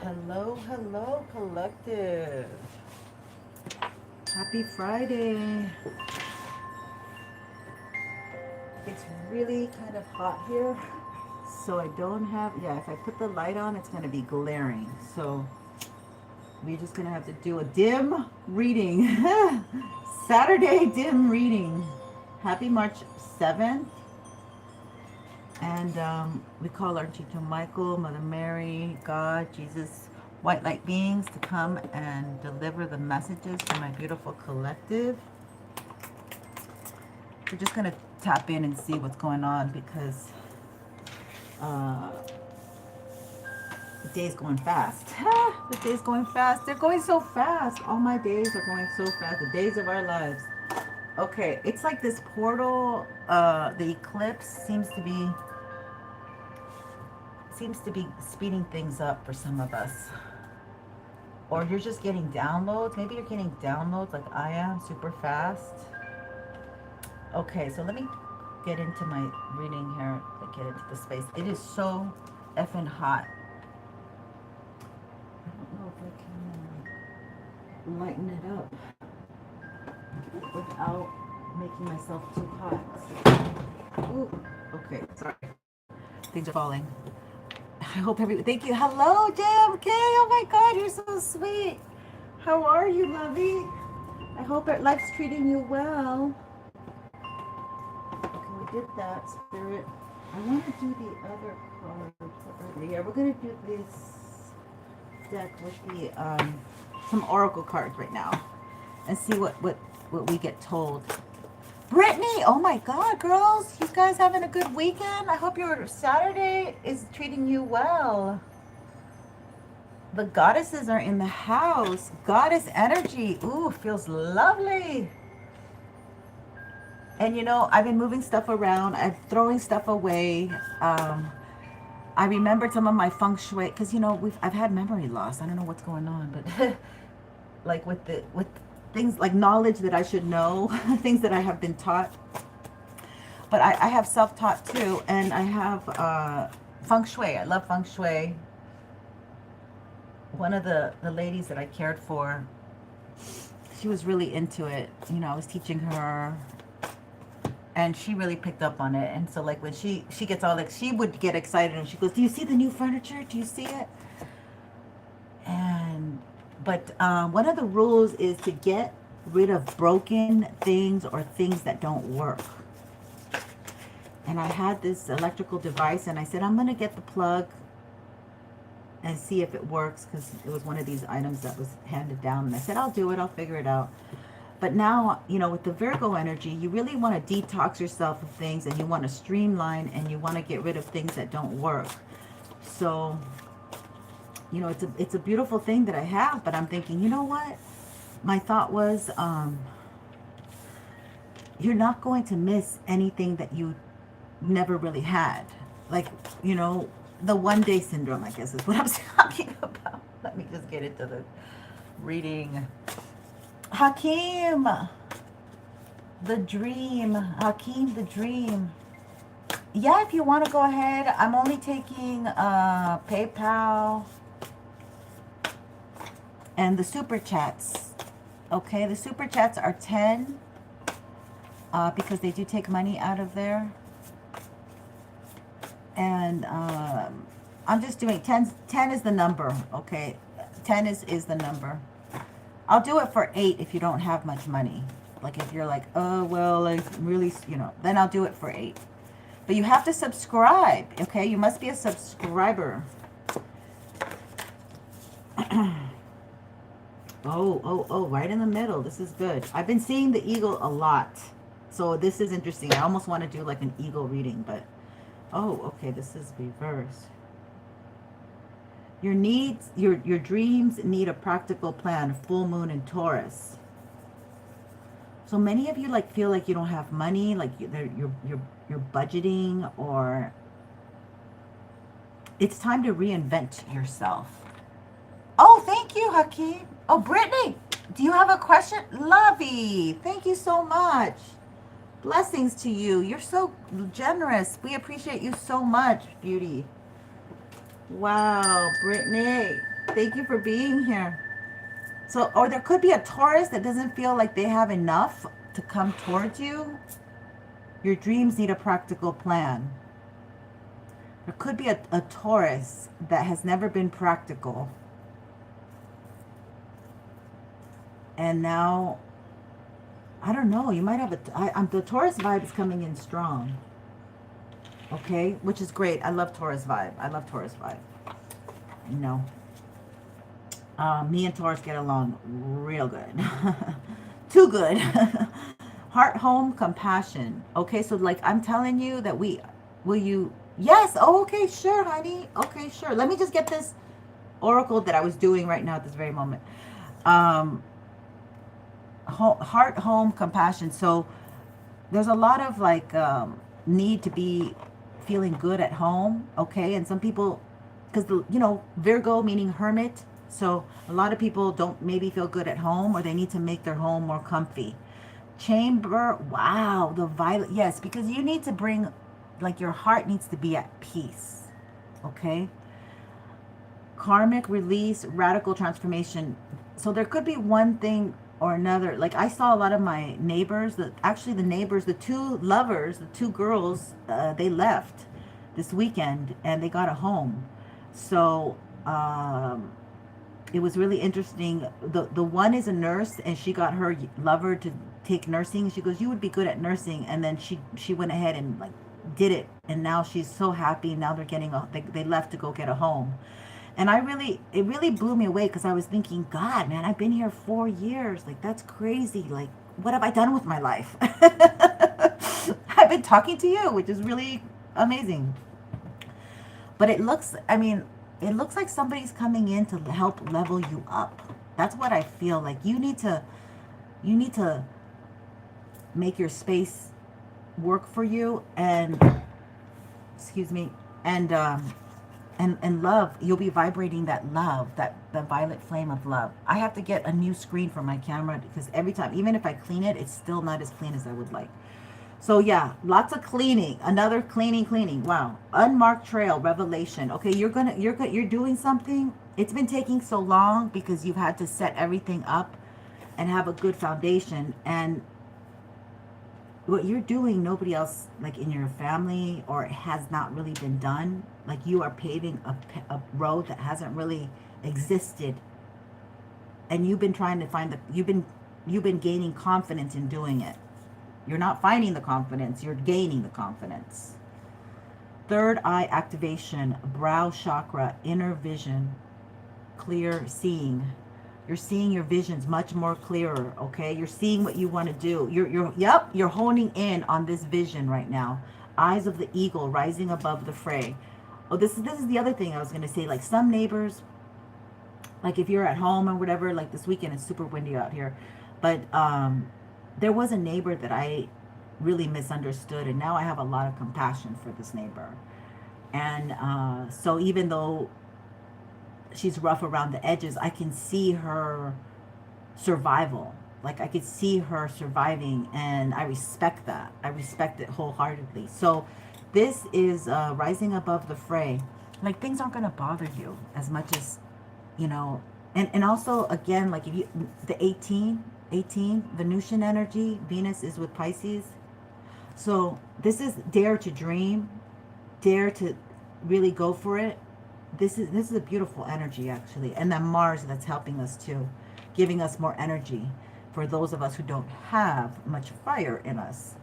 Hello, hello, collective. Happy Friday. It's really kind of hot here, so I don't have, yeah, if I put the light on, it's going to be glaring. So we're just going to have to do a dim reading. Saturday dim reading. Happy March 7th. And we call Archangel Michael, Mother Mary, God, Jesus, white light beings to come and deliver the messages to my beautiful collective. We're just going to tap in and see what's going on because the day's going fast. The day's going fast. They're going so fast. All my days are going so fast. The days of our lives. Okay, it's like this portal, the eclipse seems to be speeding things up for some of us. Or you're just getting downloads. Maybe you're getting downloads like I am, super fast. Okay, so let me get into my reading here. Get into the space. It is so effing hot. I don't know if I can lighten it up without making myself too hot. Ooh, okay, sorry. Things are falling. I hope thank you. Hello, Jim K. Oh my God, you're so sweet. How are you, lovey? I hope life's treating you well. Okay, we did that, Spirit. I want to do the other cards. Yeah, we're gonna do this deck with the some oracle cards right now, and see what we get told. Brittany, oh my God, girls, you guys having a good weekend? I hope your Saturday is treating you well. The goddesses are in the house. Goddess energy, ooh, feels lovely. And you know, I've been moving stuff around. I'm throwing stuff away. I remembered some of my feng shui because you know I've had memory loss. I don't know what's going on, but like with things like knowledge that I should know, things that I have been taught. But I have self-taught too, and I have feng shui. I love feng shui. One of the ladies that I cared for, she was really into it. You know, I was teaching her, and she really picked up on it. And so like when she gets all like, she would get excited and she goes, "Do you see the new furniture? Do you see it?" But one of the rules is to get rid of broken things or things that don't work. And I had this electrical device and I said, I'm going to get the plug and see if it works because it was one of these items that was handed down. And I said, I'll do it. I'll figure it out. But now, you know, with the Virgo energy, you really want to detox yourself of things and you want to streamline and you want to get rid of things that don't work. So you know, it's a beautiful thing that I have, but I'm thinking, you know what? My thought was, you're not going to miss anything that you never really had. Like, you know, the one day syndrome, I guess is what I'm talking about. Let me just get into the reading. Hakeem, the dream. Hakeem, the dream. Yeah, if you want to go ahead, I'm only taking PayPal and the super chats. Okay, the super chats are 10 because they do take money out of there. And I'm just doing 10 is the number. Okay, 10 is the number. I'll do it for 8 if you don't have much money. Like if you're like, oh well, like really, you know, then I'll do it for 8. But you have to subscribe. Okay, you must be a subscriber. Oh, right in the middle. This is good. I've been seeing the eagle a lot. So this is interesting. I almost want to do like an eagle reading, but oh, okay, this is reverse. Your needs, your dreams need a practical plan. Full moon in Taurus. So many of you like feel like you don't have money, like you're budgeting, or it's time to reinvent yourself. Oh, thank you, Hakeem. Oh, Brittany, do you have a question? Lovey, thank you so much. Blessings to you. You're so generous. We appreciate you so much, beauty. Wow, Brittany. Thank you for being here. So, or there could be a Taurus that doesn't feel like they have enough to come towards you. Your dreams need a practical plan. There could be a Taurus that has never been practical. And now, I don't know, you might have the Taurus vibe is coming in strong. Okay, which is great. I love Taurus vibe. I love Taurus vibe. You know, me and Taurus get along real good. Too good. Heart, home, compassion. Okay, so like I'm telling you that will you, yes, oh, okay, sure, honey. Okay, sure. Let me just get this oracle that I was doing right now at this very moment. Heart, home, compassion. So there's a lot of like need to be feeling good at home, okay? And some people, because Virgo meaning hermit, so a lot of people don't maybe feel good at home, or they need to make their home more comfy. Chamber, wow, the violet, yes, because you need to bring, like, your heart needs to be at peace, okay? Karmic release, radical transformation. So there could be one thing or another. Like I saw a lot of my neighbors, the two lovers, the two girls, they left this weekend and they got a home. So it was really interesting. The one is a nurse and she got her lover to take nursing. She goes, you would be good at nursing. And then she went ahead and like did it. And now she's so happy. Now they're getting they left to go get a home. And it really blew me away because I was thinking, God, man, I've been here 4 years. Like, that's crazy. Like, what have I done with my life? I've been talking to you, which is really amazing. But it looks like somebody's coming in to help level you up. That's what I feel like. You need to make your space work for you and, excuse me, and love. You'll be vibrating that love, the violet flame of love. I have to get a new screen for my camera because every time, even if I clean it, it's still not as clean as I would like. So yeah, lots of cleaning. Another cleaning. Wow. Unmarked trail, revelation. Okay, you're doing something. It's been taking so long because you've had to set everything up and have a good foundation. And what you're doing, nobody else, like in your family, or it has not really been done. Like you are paving a road that hasn't really existed, and you've been trying to find you've been gaining confidence in doing it. You're not finding the confidence, you're gaining the confidence. Third eye activation, brow chakra, inner vision, clear seeing. You're seeing your visions much more clearer, okay? You're seeing what you want to do. You're honing in on this vision right now. Eyes of the eagle rising above the fray. Oh, this is the other thing I was going to say. Like some neighbors, like if you're at home or whatever, like this weekend it's super windy out here. But there was a neighbor that I really misunderstood, and now I have a lot of compassion for this neighbor. And so even though she's rough around the edges, I can see her survival. Like I could see her surviving, and I respect that. I respect it wholeheartedly. So this is rising above the fray. Like things aren't going to bother you as much as, and also again, like if you, the 18, Venusian energy, Venus is with Pisces. So this is dare to dream, dare to really go for it. This is a beautiful energy, actually. And then Mars, that's helping us too, giving us more energy for those of us who don't have much fire in us.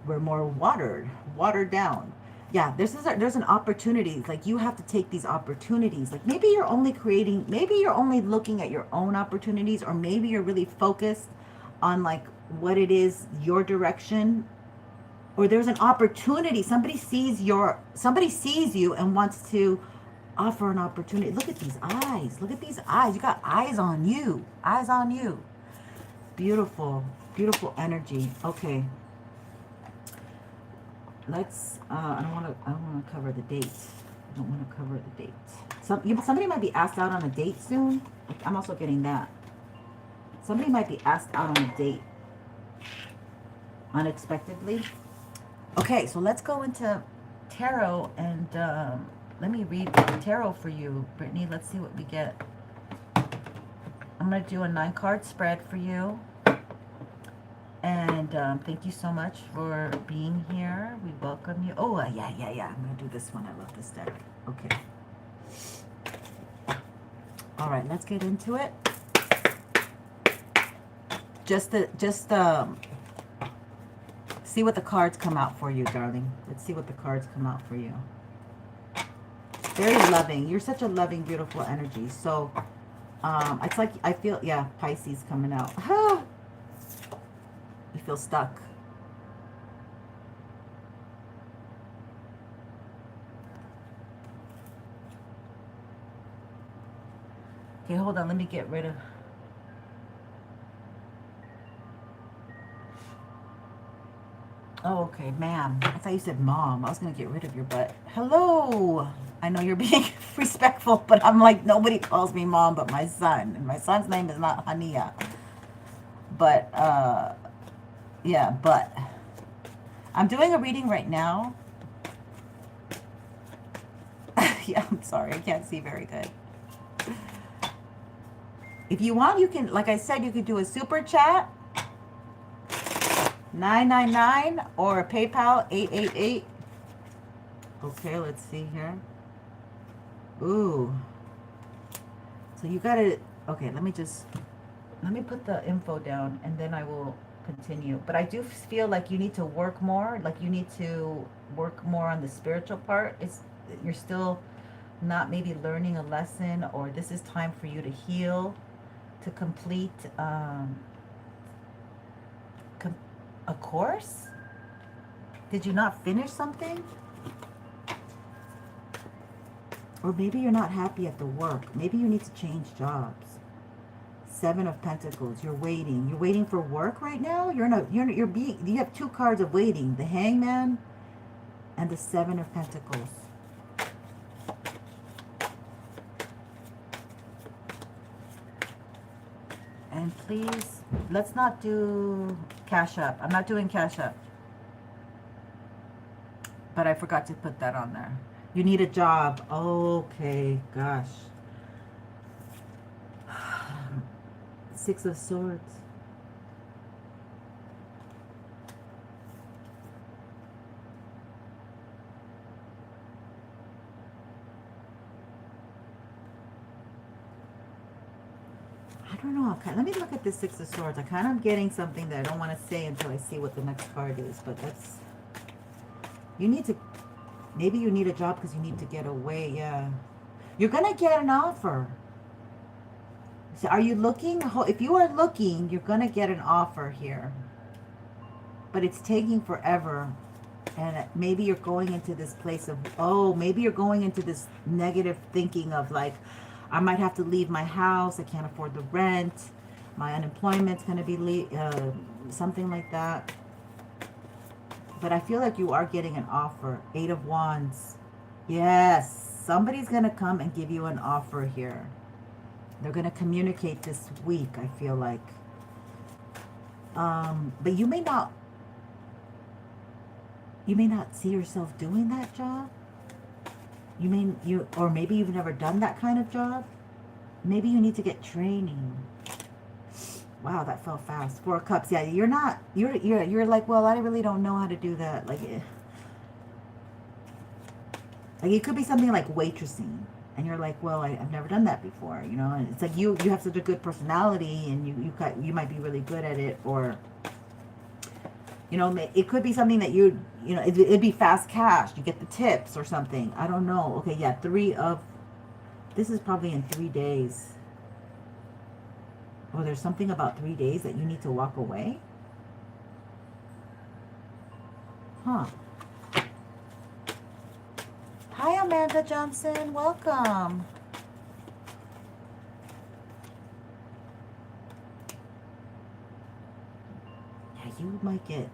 We're more watered down. Yeah, there's an opportunity. Like you have to take these opportunities. Like maybe you're only looking at your own opportunities, or maybe you're really focused on like what it is, your direction, or there's an opportunity. Somebody sees you and wants to offer an opportunity. Look at these eyes. Look at these eyes. You got eyes on you. Eyes on you. Beautiful, beautiful energy. Okay. Let's. I don't want to cover the dates. I don't want to cover the dates. Somebody might be asked out on a date soon. I'm also getting that. Somebody might be asked out on a date unexpectedly. Okay, so let's go into tarot and. Let me read the tarot for you, Brittany. Let's see what we get. I'm going to do a 9-card spread for you. And thank you so much for being here. We welcome you. Oh, yeah. I'm going to do this one. I love this deck. Okay. All right, let's get into it. Just see what the cards come out for you, darling. Let's see what the cards come out for you. Very loving. You're such a loving, beautiful energy. So, it's like, I feel, yeah, Pisces coming out. You feel stuck. Okay, hold on. Let me get rid of... Oh, okay, ma'am. I thought you said mom. I was going to get rid of your butt. Hello. I know you're being respectful, but I'm like, nobody calls me mom but my son. And my son's name is not Hania. But, yeah, but I'm doing a reading right now. Yeah, I'm sorry. I can't see very good. If you want, you can, like I said, you could do a super chat. 999 or a PayPal 888. Okay, let's see here. Ooh. So you gotta, okay, let me put the info down and then I will continue. But I do feel like you need to work more, like you need to work more on the spiritual part. You're still not maybe learning a lesson, or this is time for you to heal, to complete a course? Did you not finish something? Or maybe you're not happy at the work. Maybe you need to change jobs. 7 of Pentacles. You're waiting. You're waiting for work right now? You have 2 cards of waiting. The Hangman and the 7 of Pentacles. And please, let's not do CASHAPP. I'm not doing CASHAPP. But I forgot to put that on there. You need a job. Okay, gosh. 6 of Swords. I don't know. Let me look at this 6 of Swords. I kind of getting something that I don't want to say until I see what the next card is. But that's... You need to... Maybe you need a job because you need to get away. Yeah. You're going to get an offer. So are you looking? If you are looking, you're going to get an offer here. But it's taking forever. And maybe you're going into this place of... Oh, maybe you're going into this negative thinking of like... I might have to leave my house. I can't afford the rent. My unemployment's going to be something like that. But I feel like you are getting an offer. 8 of Wands. Yes. Somebody's going to come and give you an offer here. They're going to communicate this week, I feel like. But you may not see yourself doing that job. Or maybe you've never done that kind of job. Maybe you need to get training. Wow, that fell fast. 4 of Cups. Yeah, you're like, well, I really don't know how to do that. Like it could be something like waitressing, and you're like, well, I've never done that before, you know. And it's like you have such a good personality, and you might be really good at it, or you know, it could be something that it'd be fast cash. You get the tips or something. I don't know. Okay, yeah, this is probably in 3 days. Oh, there's something about 3 days that you need to walk away? Huh. Hi, Amanda Johnson. Welcome. Yeah, you might get...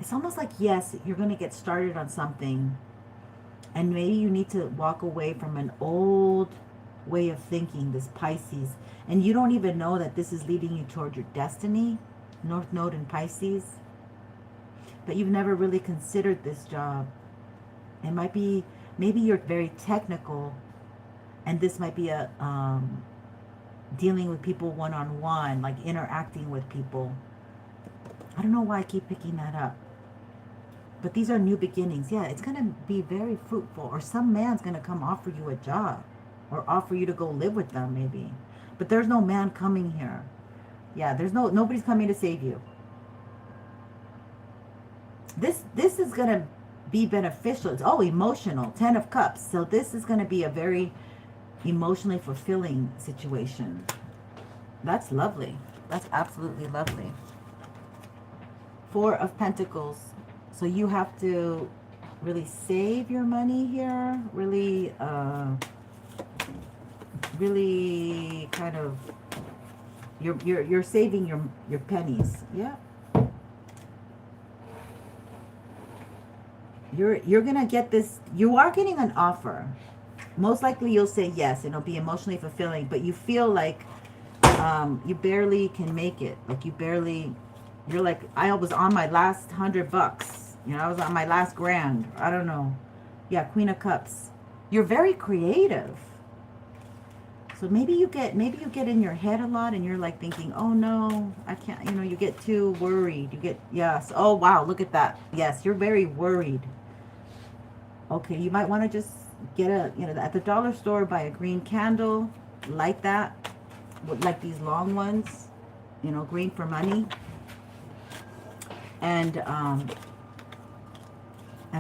It's almost like, yes, you're going to get started on something. And maybe you need to walk away from an old way of thinking, this Pisces. And you don't even know that this is leading you toward your destiny. North Node in Pisces. But you've never really considered this job. It might be, maybe you're very technical And this might be a dealing with people one-on-one, like interacting with people. I don't know why I keep picking that up. But these are new beginnings. Yeah, it's going to be very fruitful. Or some man's going to come offer you a job. Or offer you to go live with them, maybe. But there's no man coming here. Yeah, nobody's coming to save you. This is going to be beneficial. It's emotional. 10 of Cups. So this is going to be a very emotionally fulfilling situation. That's lovely. That's absolutely lovely. 4 of Pentacles. So you have to really save your money here. Really, really kind of, you're saving your pennies. Yeah. You're gonna get this. You are getting an offer. Most likely you'll say yes, and it'll be emotionally fulfilling. But you feel like you barely can make it. Like you're like, I was on my last $100. You know, I was on my last grand. I don't know. Yeah, Queen of Cups. You're very creative. So maybe you get in your head a lot, and you're like thinking, oh no, I can't. You know, you get too worried. You get, yes. Oh wow, look at that. Yes, you're very worried. Okay, you might want to just get at the dollar store, buy a green candle, light that, like these long ones, you know, green for money, and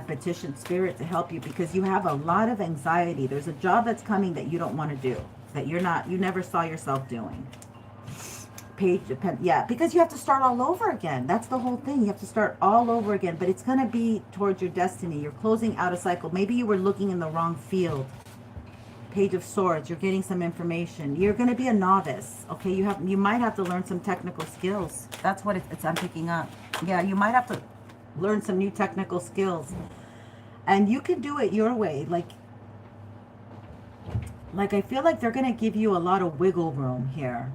petition Spirit to help you, because you have a lot of anxiety. There's a job that's coming that you don't want to do, that you never saw yourself doing. Page of Pentacles. Yeah, because you have to start all over again. That's the whole thing. You have to start all over again, but it's going to be towards your destiny. You're closing out a cycle. Maybe you were looking in the wrong field. Page of Swords. You're getting some information. You're going to be a novice. Okay, you might have to learn some technical skills. That's what I'm picking up. Yeah, you might have to learn some new technical skills, and you can do it your way. Like I feel like they're going to give you a lot of wiggle room here.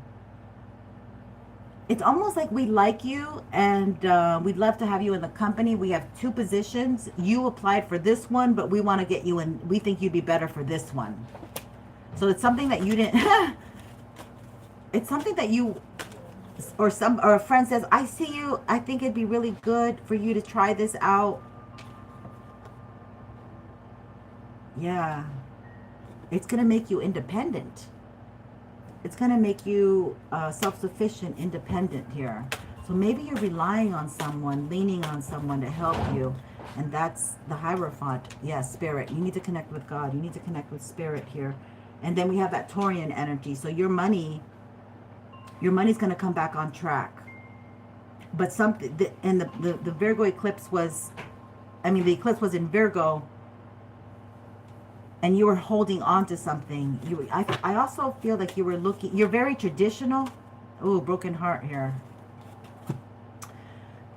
It's almost like we like you, and we'd love to have you in the company. We have 2 positions. You applied for this one, but we want to get you in. We think you'd be better for this one. So it's something that you didn't. It's something that you, or a friend says, I see you. I think it'd be really good for you to try this out. Yeah. It's going to make you independent. It's going to make you self-sufficient, independent here. So maybe you're relying on someone, leaning on someone to help you. And that's the Hierophant. Yeah, Spirit. You need to connect with God. You need to connect with Spirit here. And then we have that Taurian energy. So your money's going to come back on track. But something, and the Virgo eclipse was, the eclipse was in Virgo, and you were holding on to something. I also feel like you were looking, you're very traditional. Ooh, broken heart here.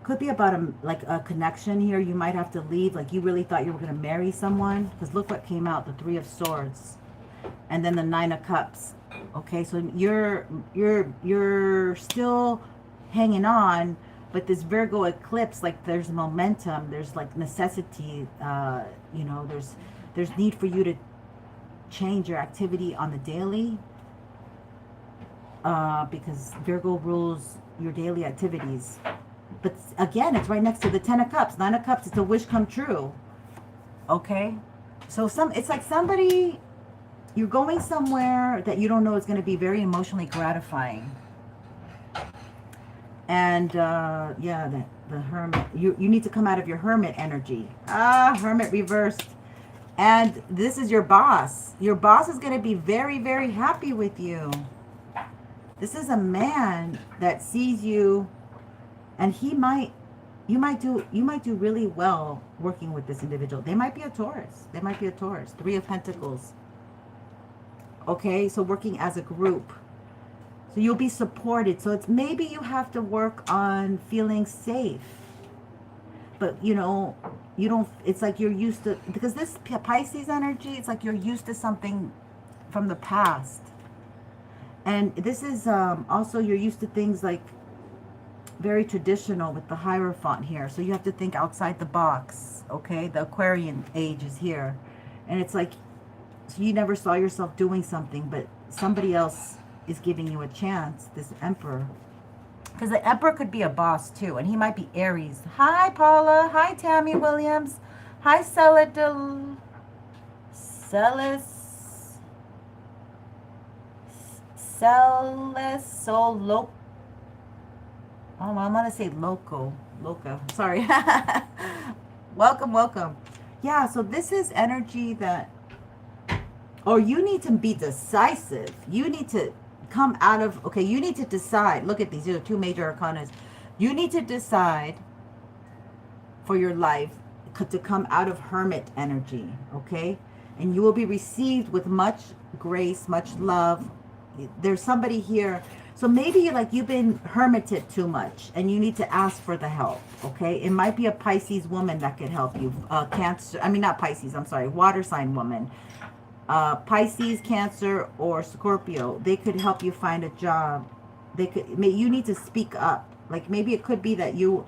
Could be about a connection here. You might have to leave. Like you really thought you were going to marry someone. Because look what came out, the 3 of Swords. And then the 9 of Cups. Okay, so you're still hanging on. But this Virgo eclipse, like there's momentum. There's like necessity. There's need for you to change your activity on the daily, because Virgo rules your daily activities. But again, it's right next to the 10 of Cups. 9 of Cups, it's a wish come true. Okay? So it's like somebody, you're going somewhere that you don't know is going to be very emotionally gratifying. And, yeah, the Hermit. You need to come out of your Hermit energy. Hermit reversed. And this is your boss. Your boss is going to be very, very happy with you. This is a man that sees you, and you might do really well working with this individual. They might be a Taurus. 3 of Pentacles. Okay, so working as a group. So you'll be supported. So it's maybe you have to work on feeling safe. But, you don't, it's like you're used to, because this Pisces energy, it's like you're used to something from the past. And this is also, you're used to things like very traditional with the Hierophant here. So you have to think outside the box, okay? The Aquarian age is here. And it's like So you never saw yourself doing something, but somebody else is giving you a chance, this Emperor. Because the Emperor could be a boss too, and he might be Aries. Hi, Paula. Hi, Tammy Williams. Hi, Celis. Loco. Oh, I want to say Loca. Sorry. Welcome, welcome. Yeah, so this is energy that, or you need to be decisive. You need to come out of, okay, you need to decide. Look at these, these are two major arcanas. You need to decide for your life to come out of hermit energy, okay? And you will be received with much grace, much love. There's somebody here. So maybe you've been hermited too much and you need to ask for the help, okay? It might be a Pisces woman that could help you. Cancer, I mean, not Pisces, I'm sorry, water sign woman. Pisces, Cancer, or Scorpio, they could help you find a job. You need to speak up. Like maybe it could be that you,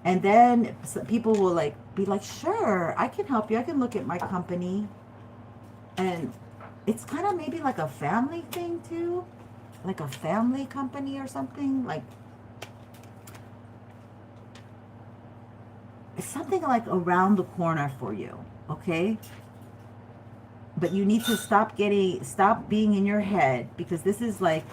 and then people will be like, sure, I can help you. I can look at my company. And it's kind of maybe like a family thing too. Like a family company or something. Like it's something like around the corner for you. Okay. But you need to stop being in your head, because this is like,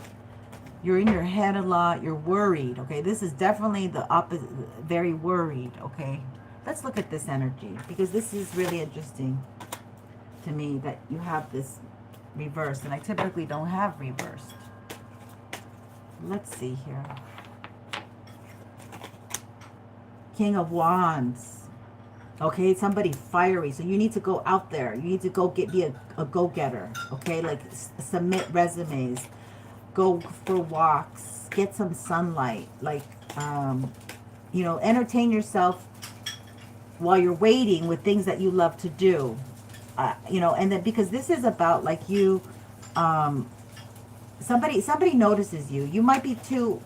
you're in your head a lot. You're worried. Okay. This is definitely the opposite. Very worried. Okay. Let's look at this energy, because this is really interesting to me that you have this reversed, and I typically don't have reversed. Let's see here. King of Wands. Okay, somebody fiery. So you need to go out there. You need to go be a go-getter. Okay, like submit resumes. Go for walks. Get some sunlight. Like, you know, entertain yourself while you're waiting with things that you love to do. You know, and then because this is about like you, somebody notices you. You might be too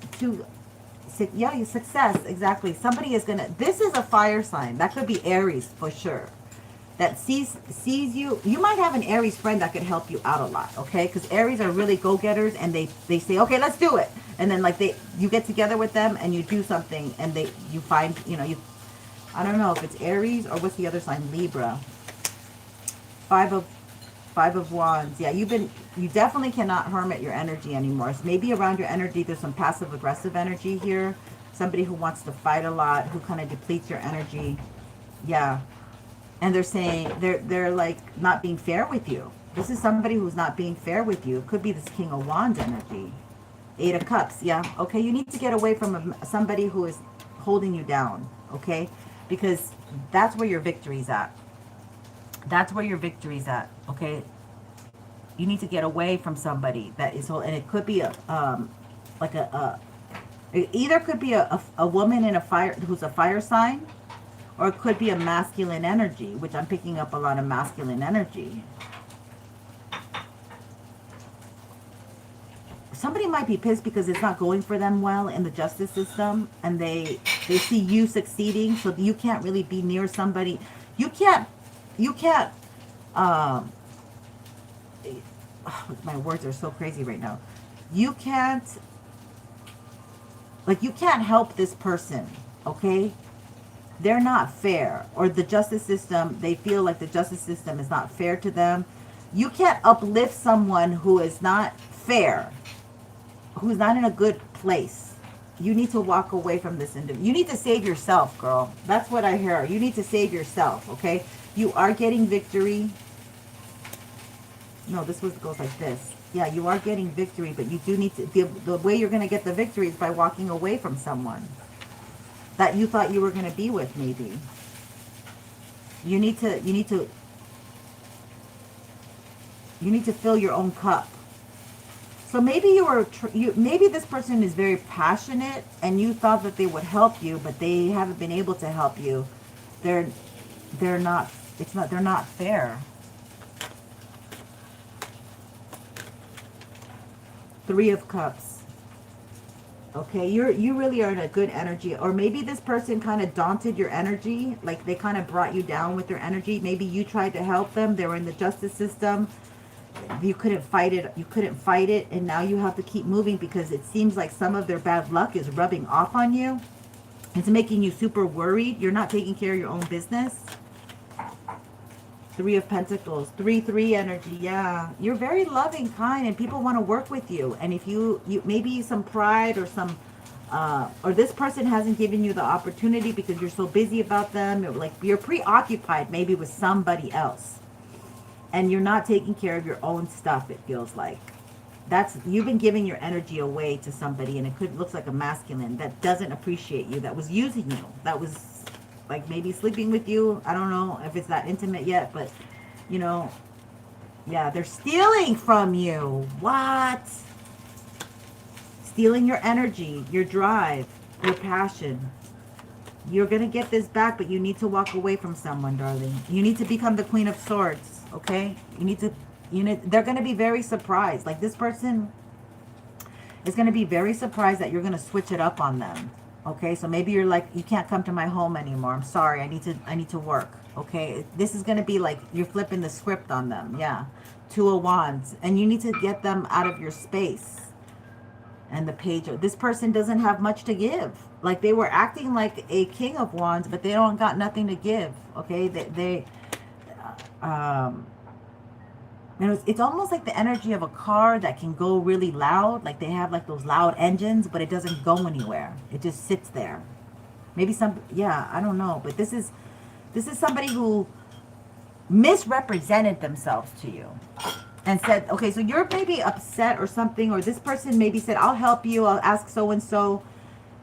yeah, your success, exactly. Somebody is gonna, this is a fire sign. That could be Aries for sure. That sees you. You might have an Aries friend that could help you out a lot, okay? Because Aries are really go-getters, and they say, okay, let's do it. And then like you get together with them and you do something, and you find, you know, I don't know if it's Aries or what's the other sign, Libra. Five of Wands. Yeah, you definitely cannot hermit your energy anymore. So maybe around your energy, there's some passive aggressive energy here. Somebody who wants to fight a lot, who kind of depletes your energy. Yeah. And they're saying, they're like not being fair with you. This is somebody who's not being fair with you. It could be this King of Wands energy. 8 of Cups. Yeah. Okay. You need to get away from somebody who is holding you down. Okay. Because that's where your victory's at. That's where your victory's at, okay? You need to get away from somebody that is, and it could be it either could be a woman in a fire, who's a fire sign, or it could be a masculine energy, which I'm picking up a lot of masculine energy. Somebody might be pissed because it's not going for them well in the justice system, and they see you succeeding, so you can't really be near somebody. You can't, my words are so crazy right now. You can't help this person, okay? They're not fair. Or the justice system, they feel like the justice system is not fair to them. You can't uplift someone who is not fair, who's not in a good place. You need to walk away from this individual. You need to save yourself, girl. That's what I hear. You need to save yourself, okay? You are getting victory. No, this goes like this. Yeah, you are getting victory, but you do need to, the way you're going to get the victory is by walking away from someone that you thought you were going to be with, maybe. You need to fill your own cup. So maybe maybe this person is very passionate and you thought that they would help you, but they haven't been able to help you. They're not fair. 3 of Cups. Okay, you really are in a good energy. Or maybe this person kind of daunted your energy, like they kind of brought you down with their energy. Maybe you tried to help them. They were in the justice system. You couldn't fight it. You couldn't fight it, and now you have to keep moving because it seems like some of their bad luck is rubbing off on you. It's making you super worried. You're not taking care of your own business. Three of Pentacles, 3-3 energy. Yeah, you're very loving, kind, and people want to work with you. And if you maybe some pride or some, or this person hasn't given you the opportunity because you're so busy about them. Like you're preoccupied maybe with somebody else, and you're not taking care of your own stuff. It feels like that's you've been giving your energy away to somebody, and it could looks like a masculine that doesn't appreciate you, that was using you, that was like maybe sleeping with you. I don't know if it's that intimate yet, but you know, yeah, they're stealing from you. What? Stealing your energy, your drive, your passion. You're going to get this back, but you need to walk away from someone, darling. You need to become the Queen of Swords, okay? They're going to be very surprised. Like this person is going to be very surprised that you're going to switch it up on them. Okay, so maybe you're like, you can't come to my home anymore. I'm sorry. I need to work. Okay, this is going to be like you're flipping the script on them. Yeah, 2 of Wands, and you need to get them out of your space. And the Page of, this person doesn't have much to give. Like they were acting like a King of Wands, but they don't got nothing to give. Okay, it's almost like the energy of a car that can go really loud. Like they have like those loud engines, but it doesn't go anywhere. It just sits there. Maybe yeah, I don't know. But this is somebody who misrepresented themselves to you and said, okay, so you're maybe upset or something, or this person maybe said, I'll help you. I'll ask so-and-so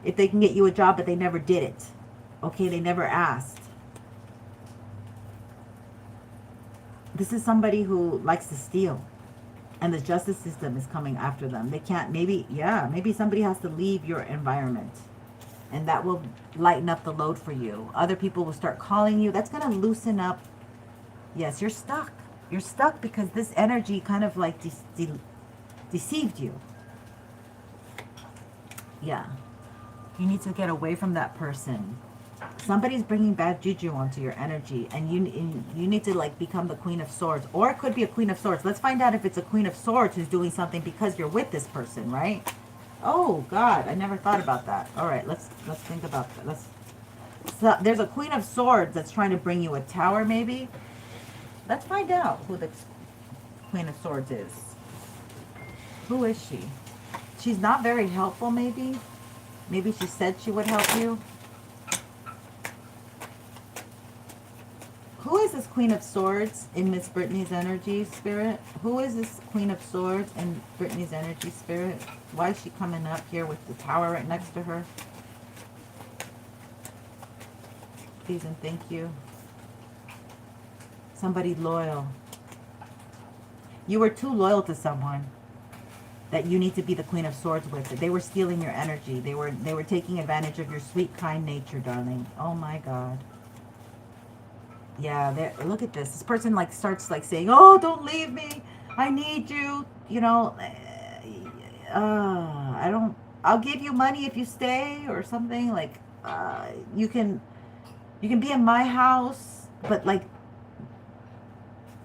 if they can get you a job, but they never did it. Okay, they never asked. This is somebody who likes to steal, and the justice system is coming after them. They can't, maybe somebody has to leave your environment, and that will lighten up the load for you. Other people will start calling you. That's going to loosen up. Yes, you're stuck. You're stuck because this energy kind of like deceived you. Yeah. You need to get away from that person. Somebody's bringing bad juju onto your energy, and you need to like become the Queen of Swords, or it could be a Queen of Swords. Let's find out if it's a Queen of Swords who's doing something because you're with this person, right? Oh God, I never thought about that. All right, let's think about that. So there's a Queen of Swords that's trying to bring you a tower, maybe. Let's find out who the Queen of Swords is. Who is she? She's not very helpful, maybe. Maybe she said she would help you. Who is this Queen of Swords in Miss Brittany's energy, Spirit? Who is this Queen of Swords in Brittany's energy, Spirit? Why is she coming up here with the tower right next to her? Please and thank you. Somebody loyal. You were too loyal to someone that you need to be the Queen of Swords with. They were stealing your energy. They were taking advantage of your sweet, kind nature, darling. Oh my God. Yeah, look at this. This person like starts like saying, "Oh, don't leave me. I need you." You know, I'll give you money if you stay or something. Like, you can be in my house, but like,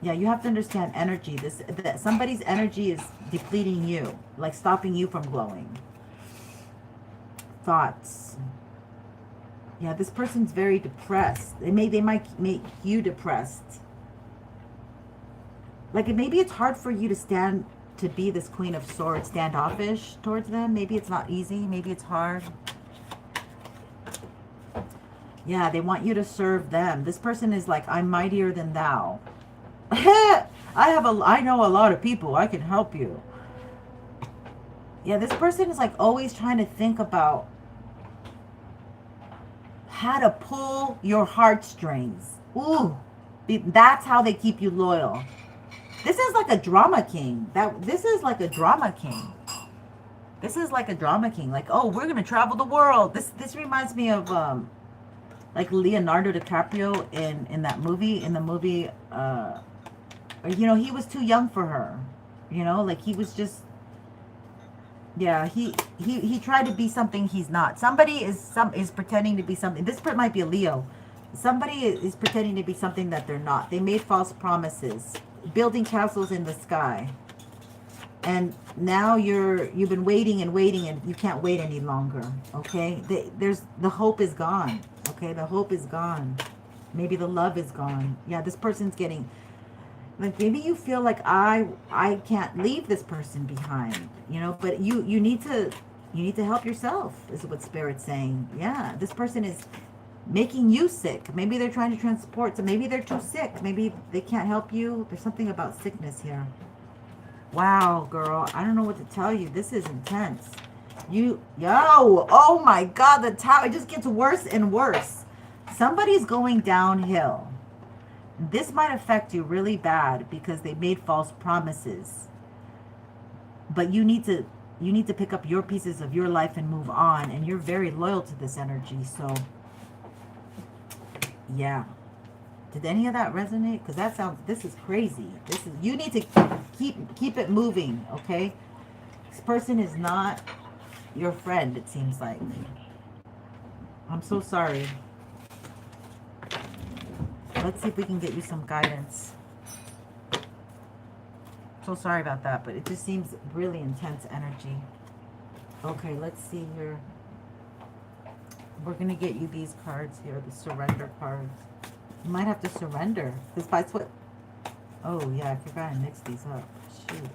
yeah, you have to understand energy. Somebody's energy is depleting you, like stopping you from glowing. Thoughts. Yeah, this person's very depressed. They might make you depressed. Like maybe it's hard for you to be this Queen of Swords, standoffish towards them. Maybe it's not easy. Maybe it's hard. Yeah, they want you to serve them. This person is like, I'm mightier than thou. I know a lot of people. I can help you. Yeah, this person is like always trying to think about how to pull your heartstrings. Ooh, that's how they keep you loyal. This is like a drama king. This is like a drama king. This is like a drama king. Like, oh, we're gonna travel the world. This reminds me of like Leonardo DiCaprio in that movie. In the movie, you know, he was too young for her. You know, like he was just. Yeah, he tried to be something he's not. Somebody is pretending to be something. This might be a Leo. Somebody is pretending to be something that they're not. They made false promises, building castles in the sky. And now you've been waiting and waiting, and you can't wait any longer. Okay? The hope is gone. Okay? The hope is gone. Maybe the love is gone. Yeah, this person's getting, like, maybe you feel like I can't leave this person behind, you know, but you need to help yourself, is what Spirit's saying. Yeah, this person is making you sick. Maybe they're trying to transport, so maybe they're too sick. Maybe they can't help you. There's something about sickness here. Wow, girl, I don't know what to tell you. This is intense. Oh my God, the tower, it just gets worse and worse. Somebody's going downhill. This might affect you really bad because they made false promises. But you need to pick up your pieces of your life and move on, and you're very loyal to this energy. So yeah. Did any of that resonate? Because this is crazy. You need to keep it moving, okay? This person is not your friend, it seems like. I'm so sorry. Let's see if we can get you some guidance. So sorry about that, but it just seems really intense energy. Okay, let's see here. We're going to get you these cards here, the surrender cards. You might have to surrender. This that's what... Oh, yeah, I forgot I mixed these up. Shoot.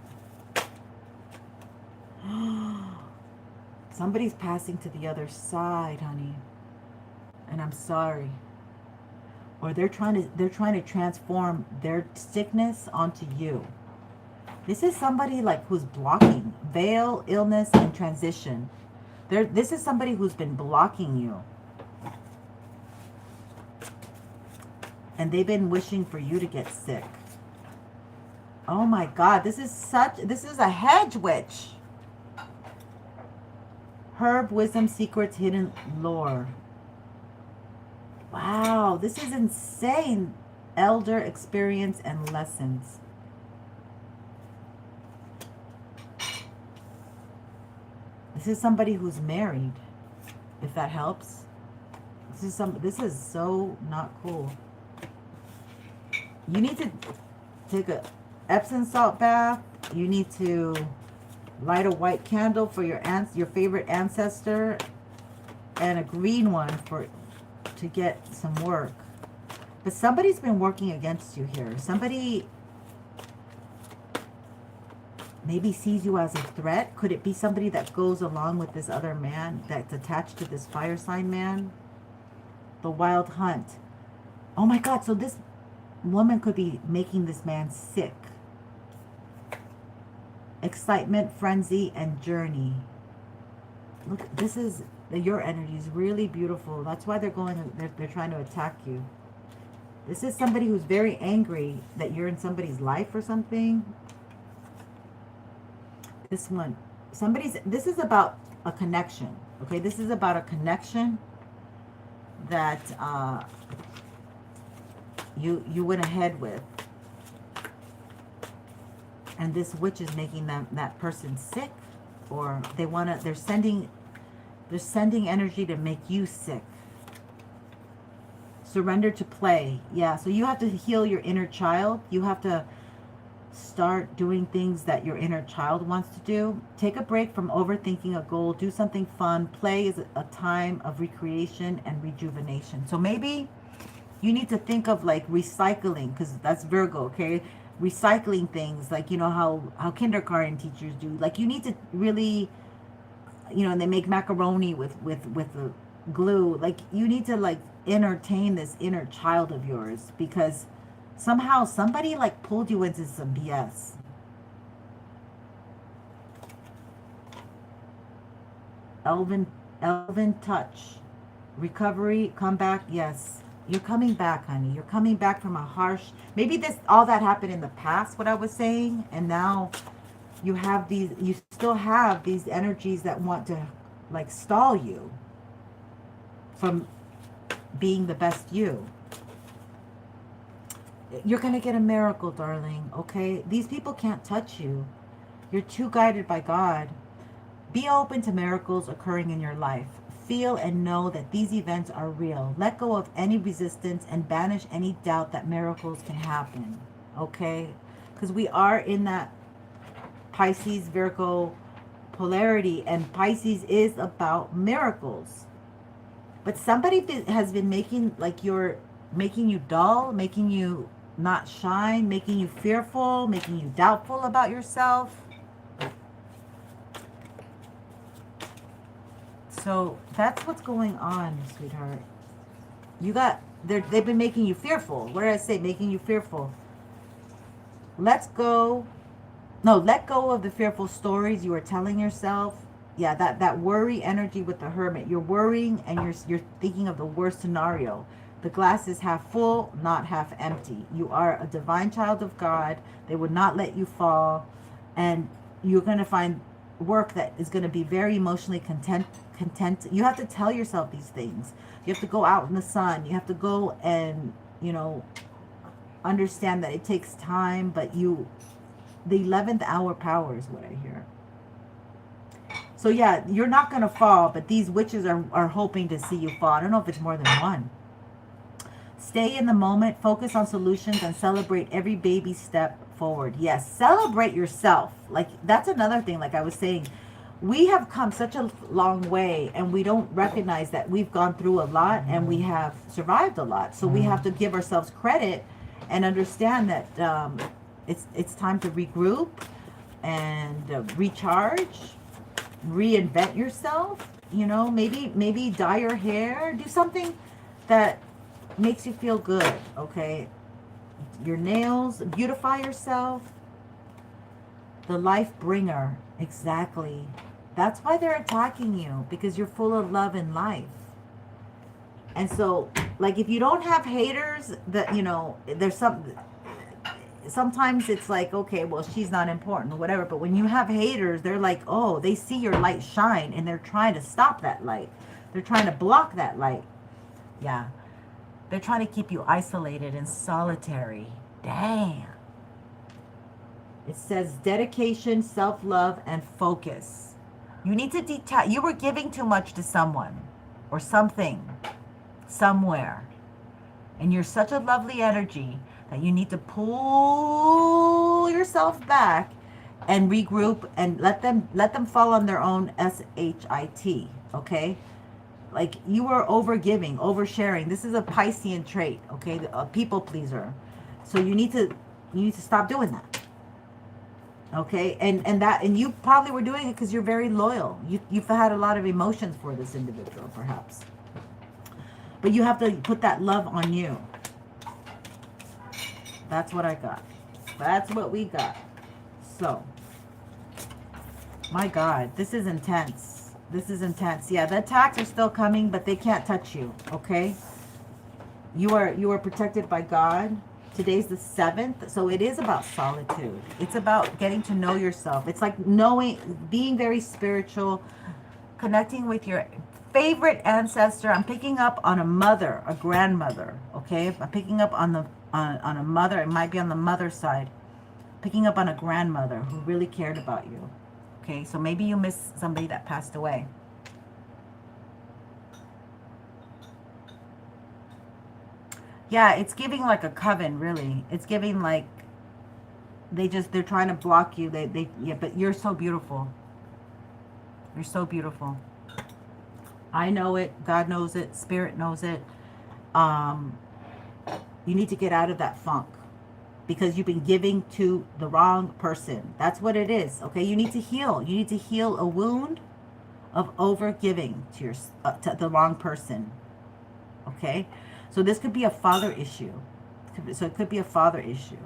Somebody's passing to the other side, honey. And I'm sorry. Or they're trying to transform their sickness onto you. This is somebody like who's blocking veil, illness, and transition. This is somebody who's been blocking you. And they've been wishing for you to get sick. Oh my God, this is a hedge witch. Herb, wisdom, secrets, hidden lore. Wow, this is insane. Elder experience and lessons. This is somebody who's married, if that helps. This is so not cool. You need to take a Epsom salt bath. You need to light a white candle for your favorite ancestor, and a green one to get some work. But somebody's been working against you here. Somebody maybe sees you as a threat. Could it be somebody that goes along with this other man that's attached to this fire sign man? The wild hunt. Oh my God, so this woman could be making this man sick. Excitement, frenzy, and journey. Look, your energy is really beautiful. That's why they're trying to attack you. This is somebody who's very angry that you're in somebody's life or something. This is about a connection. Okay, this is about a connection that you went ahead with. And this witch is making that person sick, or they're sending energy to make you sick. Surrender to play. Yeah, so you have to heal your inner child. You have to start doing things that your inner child wants to do. Take a break from overthinking a goal. Do something fun. Play is a time of recreation and rejuvenation. So maybe you need to think of like recycling, because that's Virgo, okay? Recycling things, like, you know how kindergarten teachers do. Like, you need to really, you know, and they make macaroni with the glue. Like, you need to like entertain this inner child of yours, because somehow somebody like pulled you into some BS. Elven touch. Recovery, comeback, yes. You're coming back, honey. You're coming back from a harsh... Maybe all that happened in the past, what I was saying. And now you still have these energies that want to, like, stall you from being the best you. You're going to get a miracle, darling, okay? These people can't touch you. You're too guided by God. Be open to miracles occurring in your life. Feel and know that these events are real. Let go of any resistance and banish any doubt that miracles can happen. Okay? Because we are in that Pisces Virgo polarity, and Pisces is about miracles. But somebody has been making making you dull, making you not shine, making you fearful, making you doubtful about yourself. So that's what's going on, sweetheart. They've been making you fearful. What did I say? Making you fearful. Let go of the fearful stories you are telling yourself. Yeah, that worry energy with the Hermit. You're worrying and you're thinking of the worst scenario. The glass is half full, not half empty. You are a divine child of God. They would not let you fall, and you're going to find work that is going to be very emotionally content. You have to tell yourself these things. You have to go out in the sun. You have to go and, understand that it takes time, but the 11th hour power is what I hear. So yeah, you're not going to fall, but these witches are hoping to see you fall. I don't know if it's more than one. Stay in the moment, focus on solutions, and celebrate every baby step forward. Yes, celebrate yourself. Like, that's another thing, like I was saying. We have come such a long way, and we don't recognize that we've gone through a lot, and we have survived a lot. So we have to give ourselves credit and understand that it's time to regroup and recharge, reinvent yourself. Maybe dye your hair, do something that makes you feel good. Okay, your nails, beautify yourself. The life bringer, exactly. That's why they're attacking you, because you're full of love and life. And so, like, if you don't have haters, that there's sometimes it's like, okay, well, she's not important or whatever. But when you have haters, they're like, oh, they see your light shine, and they're trying to stop that light. They're trying to block that light. Yeah. They're trying to keep you isolated and solitary. Damn. It says dedication, self-love, and focus. You need to detach. You were giving too much to someone or something, somewhere. And you're such a lovely energy that you need to pull yourself back and regroup and let them fall on their own SHIT, okay? Like, you are overgiving, oversharing. This is a Piscean trait, okay? A people pleaser. So you need to stop doing that. Okay? And you probably were doing it because you're very loyal. You've had a lot of emotions for this individual, perhaps. But you have to put that love on you. That's what I got. That's what we got. So, my God, this is intense. This is intense. Yeah, the attacks are still coming, but they can't touch you, okay? You are protected by God. Today's the 7th, so it is about solitude. It's about getting to know yourself. It's like being very spiritual, connecting with your favorite ancestor. I'm picking up on a mother, a grandmother, okay? I'm picking up on a mother. It might be on the mother side. Picking up on a grandmother who really cared about you. Okay, so maybe you miss somebody that passed away. Yeah, it's giving like a coven, really. It's giving like they're trying to block you. Yeah, but you're so beautiful. You're so beautiful. I know it. God knows it. Spirit knows it. You need to get out of that funk, because you've been giving to the wrong person. That's what it is. Okay, you need to heal. You need to heal a wound of over giving to the wrong person. Okay, so this could be a father issue. So it could be a father issue.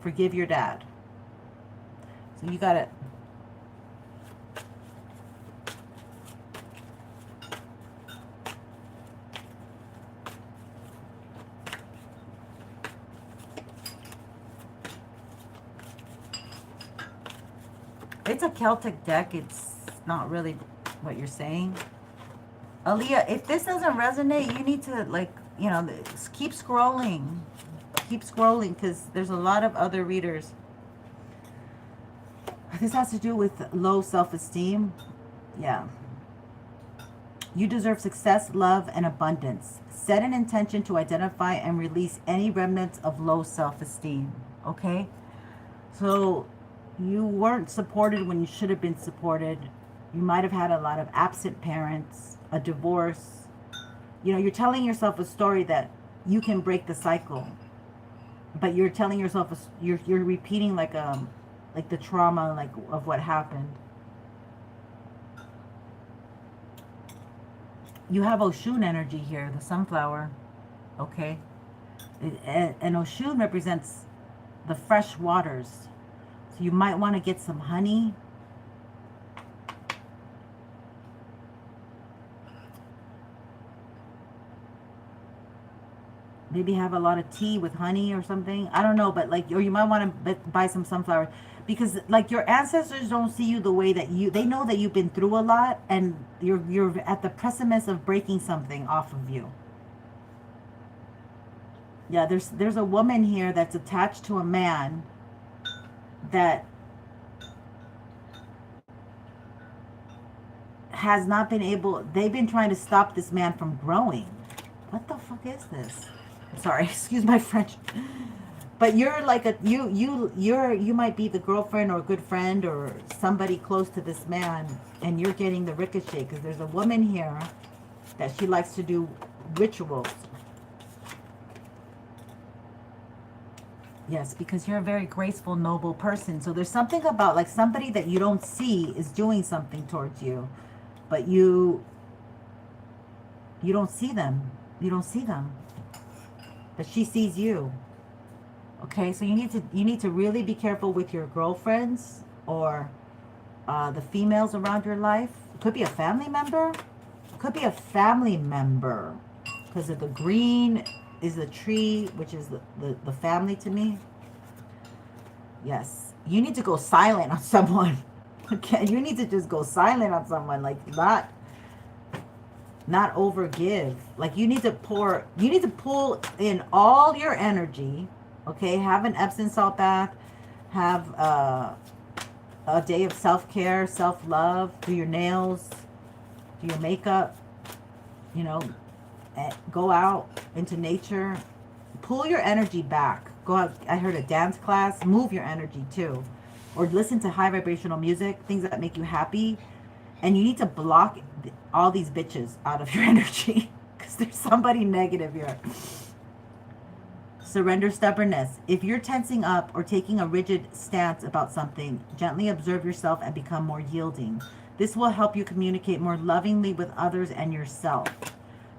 Forgive your dad. So you gotta. It's a Celtic deck. It's not really what you're saying. Aaliyah, if this doesn't resonate, you need to, like, keep scrolling. Keep scrolling, because there's a lot of other readers. This has to do with low self-esteem. Yeah. You deserve success, love, and abundance. Set an intention to identify and release any remnants of low self-esteem. Okay? So you weren't supported when you should have been supported. You might have had a lot of absent parents, a divorce. You know, you're telling yourself a story that you can break the cycle. But you're telling yourself, you're repeating like the trauma like of what happened. You have Oshun energy here, the sunflower, okay? And Oshun represents the fresh waters. So you might want to get some honey. Maybe have a lot of tea with honey or something. I don't know, but like, or you might want to buy some sunflower. Because like your ancestors don't see you the way that they know that you've been through a lot, and you're at the precipice of breaking something off of you. Yeah, there's a woman here that's attached to a man that has not been able, they've been trying to stop this man from growing. What the fuck is this? Sorry, excuse my French. But you're like you might be the girlfriend or good friend or somebody close to this man, and you're getting the ricochet because there's a woman here that she likes to do rituals. Yes, because you're a very graceful, noble person. So there's something about like somebody that you don't see is doing something towards you, but you don't see them. You don't see them. But she sees you. Okay, so you need to really be careful with your girlfriends or the females around your life. It could be a family member. It could be a family member because of the green is the tree, which is the family to me. Yes, you need to go silent on someone. Okay, you need to just go silent on someone, like not overgive. Like you need to pull in all your energy. Okay, have an Epsom salt bath, have a day of self-care, self-love, do your nails, do your makeup, you know, go out into nature, pull your energy back. Go out, I heard a dance class, move your energy too. Or listen to high vibrational music, things that make you happy. And you need to block all these bitches out of your energy because there's somebody negative here. Surrender stubbornness. If you're tensing up or taking a rigid stance about something, gently observe yourself and become more yielding. This will help you communicate more lovingly with others and yourself.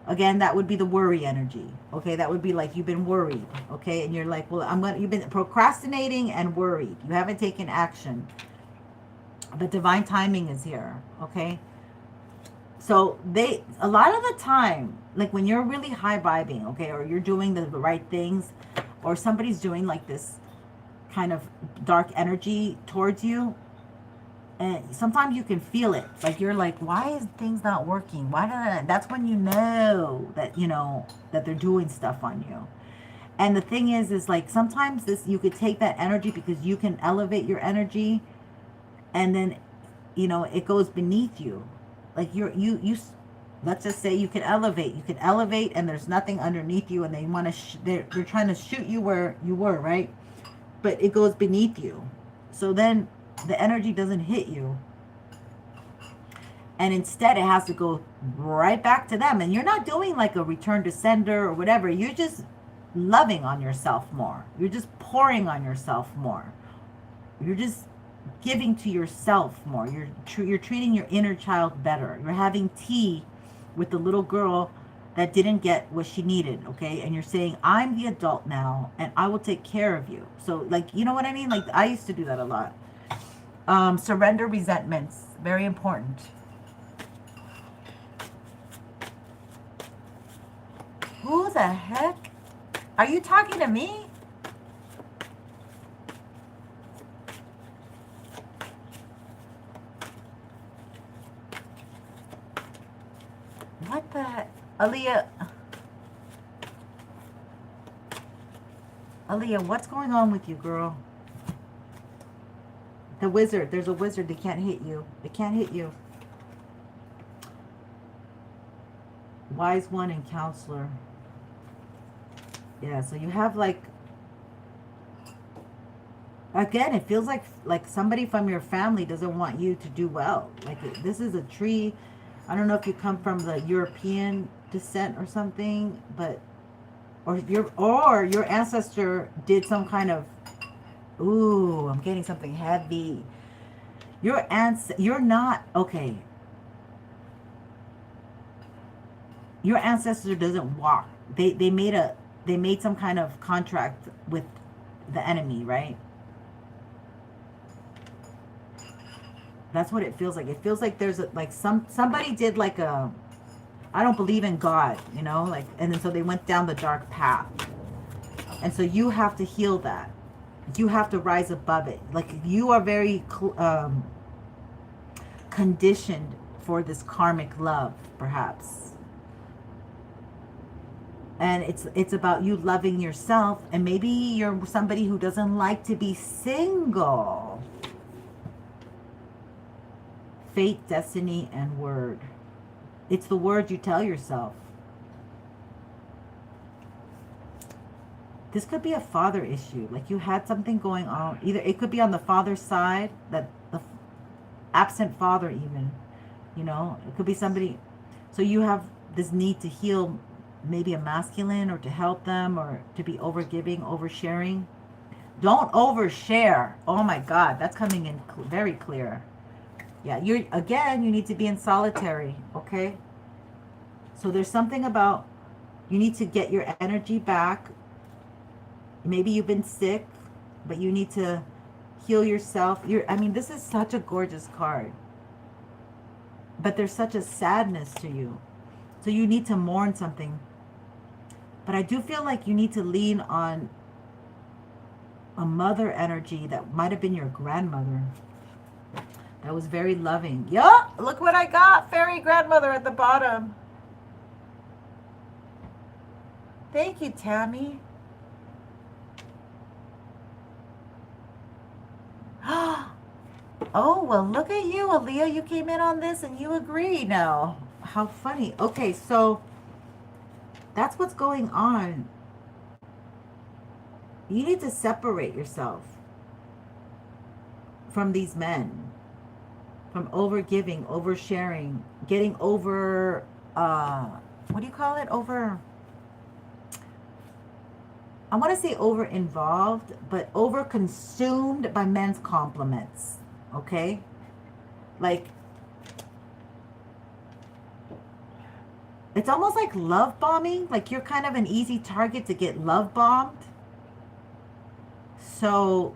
Again, that would be the worry energy. Okay, that would be like you've been worried. Okay, and you're like, well, you've been procrastinating and worried. You haven't taken action. But divine timing is here. Okay. So a lot of the time, like when you're really high vibing, okay, or you're doing the right things, or somebody's doing like this kind of dark energy towards you, and sometimes you can feel it. Like you're like, why is things not working? That's when you know that they're doing stuff on you. And the thing is like sometimes you could take that energy because you can elevate your energy, and then it goes beneath you. Like you let's just say you can elevate and there's nothing underneath you, and they want to they're trying to shoot you where you were, right? But it goes beneath you, so then the energy doesn't hit you, and instead it has to go right back to them. And you're not doing like a return to sender or whatever. You're just loving on yourself more. You're just pouring on yourself more. You're just giving to yourself more. You're treating your inner child better. You're having tea with the little girl that didn't get what she needed, okay? And you're saying, I'm the adult now and I will take care of you. So like, you know what I mean? Like I used to do that a lot. Surrender resentments, very important. Who the heck? Are you talking to me? What the? Aaliyah, what's going on with you, girl? The wizard. There's a wizard. They can't hit you. They can't hit you. Wise one and counselor. Yeah, so you have like, again, it feels like somebody from your family doesn't want you to do well. Like this is a tree. I don't know if you come from the European descent or something, but or your ancestor did some kind of, ooh, I'm getting something heavy. You're not okay. Your ancestor doesn't walk. They made some kind of contract with the enemy, right? That's what it feels like. It feels like there's like somebody did like a, I don't believe in God, you know, like, and then so they went down the dark path. And so you have to heal that. You have to rise above it. Like you are very conditioned for this karmic love, perhaps. And it's about you loving yourself. And maybe you're somebody who doesn't like to be single. Fate, destiny, and word. It's the word you tell yourself. This could be a father issue. Like you had something going on. Either it could be on the father's side, that the absent father even, you know, it could be somebody. So you have this need to heal maybe a masculine, or to help them, or to be overgiving, oversharing. Don't overshare. Oh my God, that's coming in very clear. Yeah, you need to be in solitary, okay? So there's something about, you need to get your energy back. Maybe you've been sick, but you need to heal yourself. I mean, this is such a gorgeous card. But there's such a sadness to you. So you need to mourn something. But I do feel like you need to lean on a mother energy that might have been your grandmother. That was very loving. Yeah, look what I got. Fairy grandmother at the bottom. Thank you, Tammy. Oh, well, look at you, Aaliyah. You came in on this and you agree now. How funny. Okay, so that's what's going on. You need to separate yourself from these men. From overgiving, oversharing, getting over, what do you call it? I want to say over involved, but over consumed by men's compliments. Okay? Like, it's almost like love bombing. Like you're kind of an easy target to get love bombed. So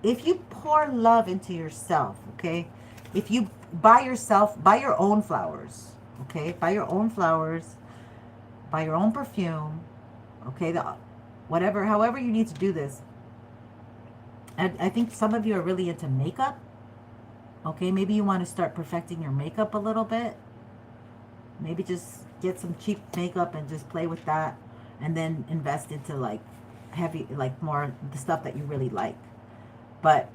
if you pour love into yourself, okay? If you buy your own flowers, okay? Buy your own flowers, buy your own perfume, okay? However you need to do this. And I think some of you are really into makeup, okay? Maybe you want to start perfecting your makeup a little bit. Maybe just get some cheap makeup and just play with that, and then invest into like heavy, like more the stuff that you really like. But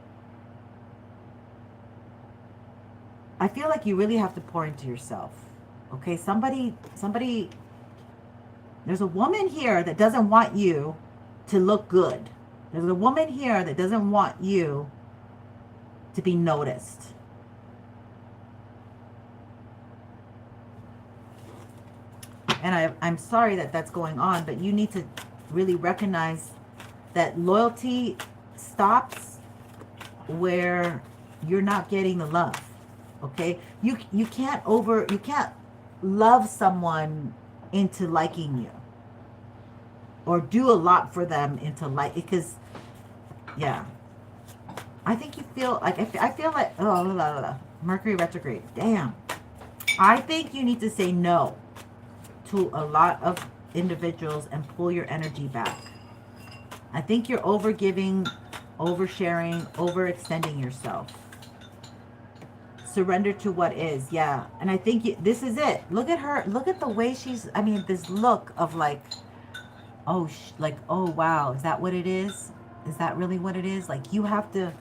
I feel like you really have to pour into yourself. Okay, somebody, there's a woman here that doesn't want you to look good. There's a woman here that doesn't want you to be noticed. And I'm sorry that that's going on, but you need to really recognize that loyalty stops where you're not getting the love. Okay, you can't love someone into liking you, or do a lot for them into like, because yeah, I think you feel like, I feel like, Mercury retrograde. Damn, I think you need to say no to a lot of individuals and pull your energy back. I think you're overgiving, oversharing, overextending yourself. Surrender to what is. Yeah. And I think this is it. Look at her. Look at the way she's, I mean, this look of like, oh, oh, wow. Is that what it is? Is that really what it is? Like, you have to,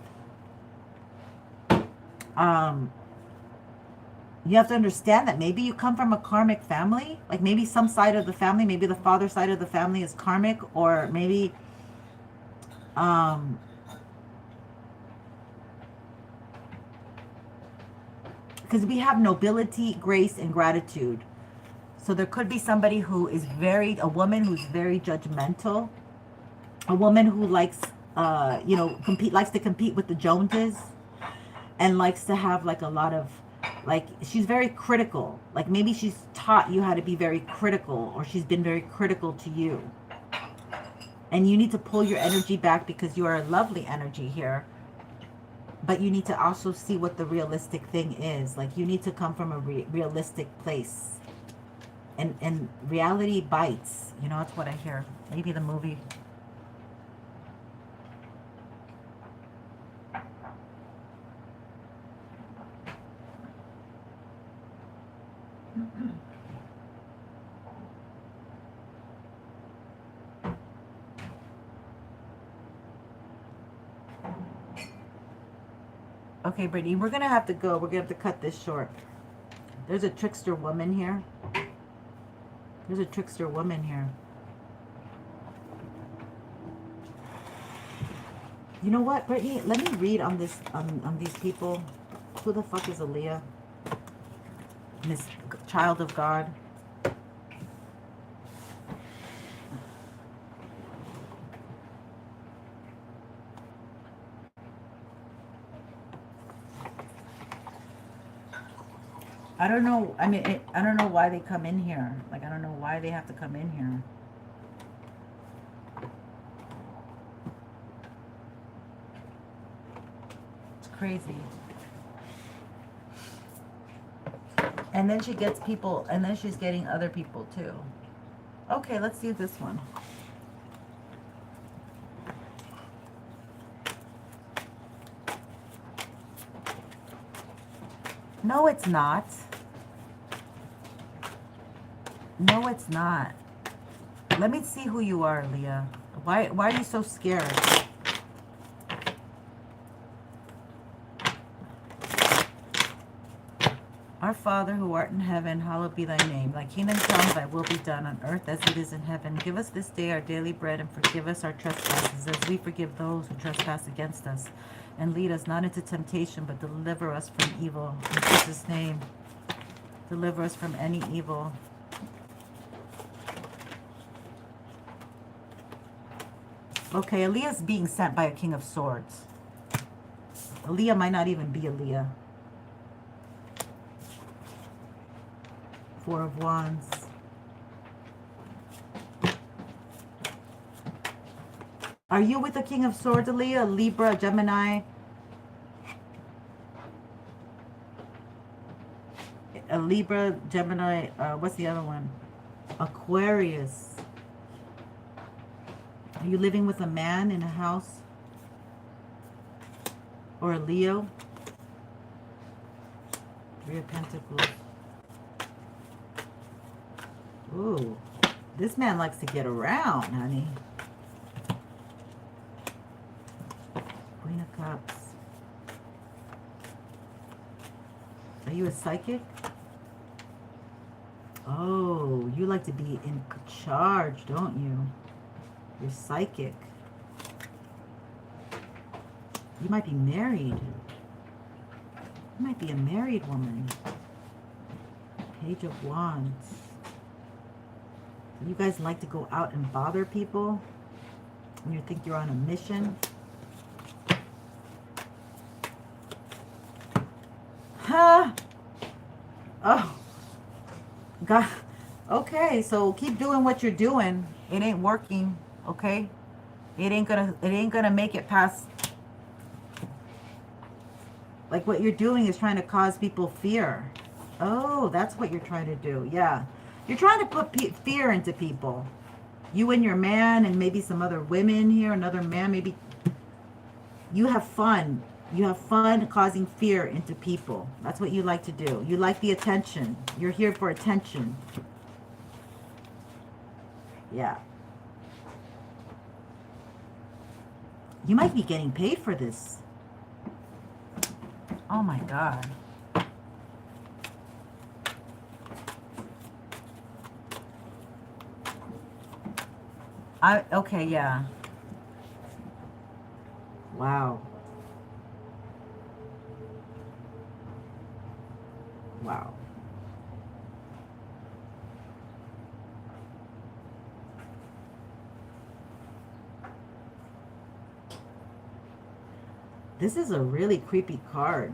You have to understand that maybe you come from a karmic family. Like maybe some side of the family, maybe the father side of the family is karmic, or maybe because we have nobility, grace, and gratitude. So there could be somebody who is a woman who's very judgmental, a woman who likes, likes to compete with the Joneses, and likes to have like a lot of, like, she's very critical. Like maybe she's taught you how to be very critical, or she's been very critical to you. And you need to pull your energy back because you are a lovely energy here. But you need to also see what the realistic thing is. Like you need to come from a realistic place. And reality bites. You know, that's what I hear. Maybe the movie. Okay, Brittany, we're going to have to go. We're going to have to cut this short. There's a trickster woman here. There's a trickster woman here. You know what, Brittany? Let me read on this on these people. Who the fuck is Aaliyah? Miss Child of God. I don't know. I mean, I don't know why they come in here. Like, I don't know why they have to come in here. It's crazy. And then she gets people, and then she's getting other people too. Okay, let's see this one. No, it's not. No, it's not. Let me see who you are, Leah. Why are you so scared? Our Father who art in heaven, hallowed be thy name. Thy kingdom come, thy will be done on earth as it is in heaven. Give us this day our daily bread, and forgive us our trespasses as we forgive those who trespass against us. And lead us not into temptation, but deliver us from evil. In Jesus' name, deliver us from any evil. Okay, Aaliyah's being sent by a King of Swords. Aaliyah might not even be Aaliyah. Four of Wands. Are you with the King of Swords, Aaliyah? Libra, Gemini? A Libra, Gemini, what's the other one? Aquarius. Are you living with a man in a house? Or a Leo? Three of Pentacles. Ooh, this man likes to get around, honey. Queen of Cups. Are you a psychic? Oh, you like to be in charge, don't you? You're psychic. You might be married. You might be a married woman. Page of Wands. You guys like to go out and bother people when you think you're on a mission. Huh? Oh. God. Okay, so keep doing what you're doing. It ain't working, okay? It ain't gonna make it past. Like what you're doing is trying to cause people fear. Oh, that's what you're trying to do. Yeah. You're trying to put fear into people. You and your man and maybe some other women here, another man, maybe. You have fun. You have fun causing fear into people. That's what you like to do. You like the attention. You're here for attention. Yeah. You might be getting paid for this. Oh my God. Okay, yeah. Wow. Wow. This is a really creepy card.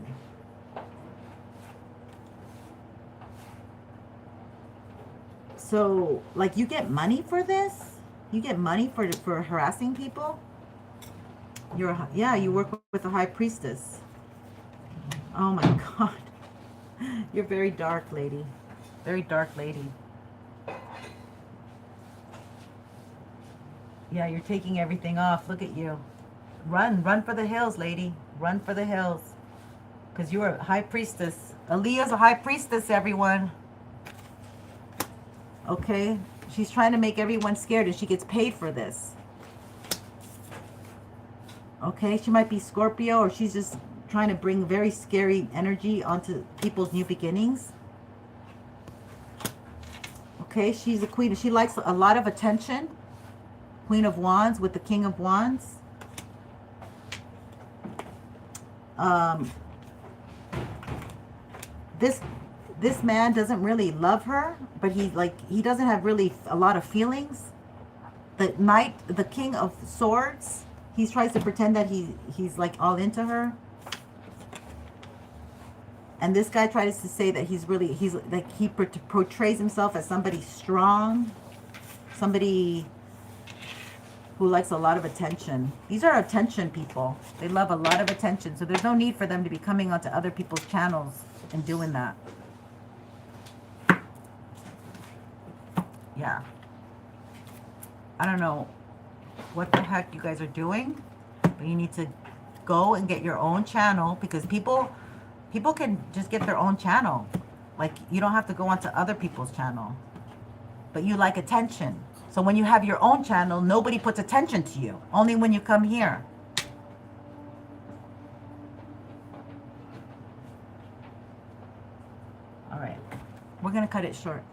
So, like, you get money for this? You get money for harassing people? Yeah, you work with a high priestess. Oh my God. You're very dark, lady. Very dark lady. Yeah, you're taking everything off. Look at you. Run for the hills, lady. Run for the hills. Because you're a high priestess. Aaliyah's a high priestess, everyone. Okay? She's trying to make everyone scared, and she gets paid for this. Okay? She might be Scorpio, or she's just trying to bring very scary energy onto people's new beginnings. Okay? She's a queen. She likes a lot of attention. Queen of Wands with the King of Wands. This man doesn't really love her, but he doesn't have really a lot of feelings. The King of Swords, he tries to pretend that he's like all into her. And this guy tries to say that he's like, he portrays himself as somebody strong, somebody who likes a lot of attention. These are attention people. They love a lot of attention. So there's no need for them to be coming onto other people's channels and doing that. Yeah. I don't know what the heck you guys are doing, but you need to go and get your own channel, because people can just get their own channel. Like, you don't have to go onto other people's channel. But you like attention. So when you have your own channel, nobody puts attention to you. Only when you come here. All right. We're going to cut it short.